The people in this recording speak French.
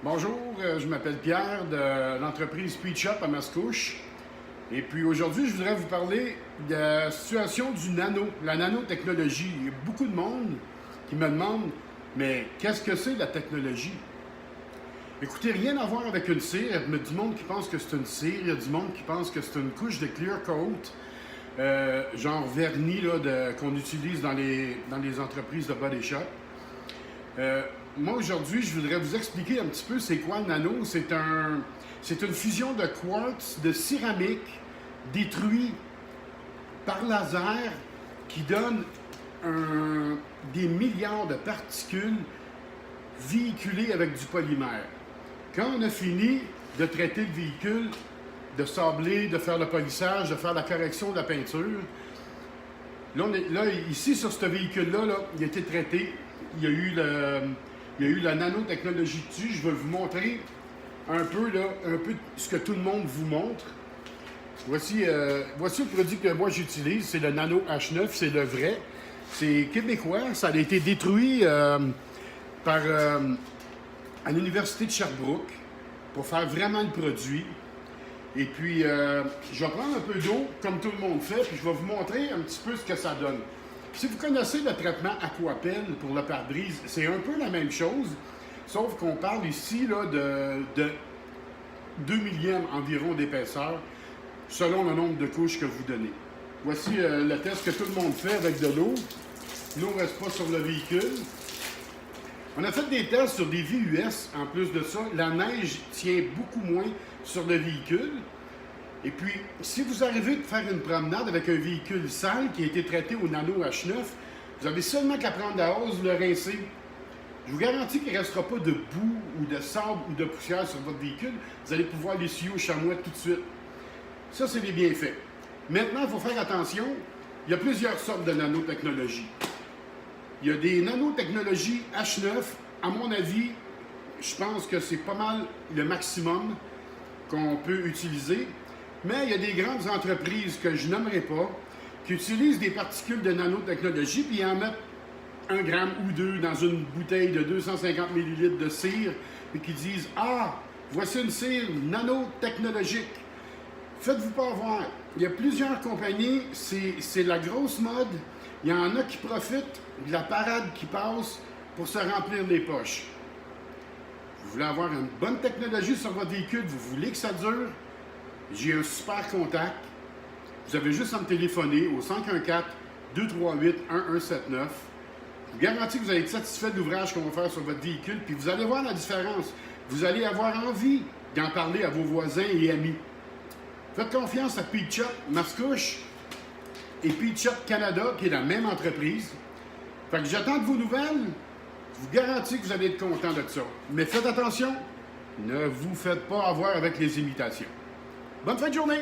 Bonjour, je m'appelle Pierre de l'entreprise Speed Shop à Mascouche. Et puis aujourd'hui, je voudrais vous parler de la situation du nano, la nanotechnologie. Il y a beaucoup de monde qui me demande, mais qu'est-ce que c'est la technologie? Écoutez, rien à voir avec une cire. Il y a du monde qui pense que c'est une cire, il y a du monde qui pense que c'est une couche de clear coat, genre vernis qu'on utilise dans les entreprises de body shop. Moi, aujourd'hui, je voudrais vous expliquer un petit peu c'est quoi le nano. C'est une fusion de quartz, de céramique, détruit par laser, qui donne des milliards de particules véhiculées avec du polymère. Quand on a fini de traiter le véhicule, de sabler, de faire le polissage, de faire la correction de la peinture, là, ici, sur ce véhicule-là, il a été traité. Il y a eu la nanotechnologie dessus. Je vais vous montrer un peu ce que tout le monde vous montre. Voici le produit que moi j'utilise. C'est le Nano H9, c'est le vrai. C'est québécois. Ça a été détruit à l'Université de Sherbrooke pour faire vraiment le produit. Et puis, je vais prendre un peu d'eau, comme tout le monde fait, puis je vais vous montrer un petit peu ce que ça donne. Si vous connaissez le traitement Aquapel pour le pare-brise, c'est un peu la même chose, sauf qu'on parle ici là, de 2 millièmes environ d'épaisseur, selon le nombre de couches que vous donnez. Voici le test que tout le monde fait avec de l'eau. L'eau ne reste pas sur le véhicule. On a fait des tests sur des VUS en plus de ça. La neige tient beaucoup moins sur le véhicule. Et puis, si vous arrivez de faire une promenade avec un véhicule sale qui a été traité au Nano H9, vous avez seulement qu'à prendre la hose, le rincer. Je vous garantis qu'il ne restera pas de boue ou de sable ou de poussière sur votre véhicule. Vous allez pouvoir l'essuyer au chamois tout de suite. Ça, c'est les bienfaits. Maintenant, il faut faire attention. Il y a plusieurs sortes de nanotechnologies. Il y a des nanotechnologies H9. À mon avis, je pense que c'est pas mal le maximum qu'on peut utiliser. Mais il y a des grandes entreprises que je nommerai pas qui utilisent des particules de nanotechnologie puis en mettent 1 gramme ou 2 dans une bouteille de 250 ml de cire et qui disent « Ah, voici une cire nanotechnologique ». Faites-vous pas avoir. Il y a plusieurs compagnies, c'est la grosse mode. Il y en a qui profitent de la parade qui passe pour se remplir les poches. Vous voulez avoir une bonne technologie sur votre véhicule, vous voulez que ça dure, j'ai un super contact. Vous avez juste à me téléphoner au 514-238-1179. Je vous garantis que vous allez être satisfait de l'ouvrage qu'on va faire sur votre véhicule, puis vous allez voir la différence. Vous allez avoir envie d'en parler à vos voisins et amis. Faites confiance à Speed Shop Mascouche et Speed Shop Canada, qui est la même entreprise. Fait que j'attends de vos nouvelles. Je vous garantis que vous allez être content de ça. Mais faites attention, ne vous faites pas avoir avec les imitations. Bonne fin de journée!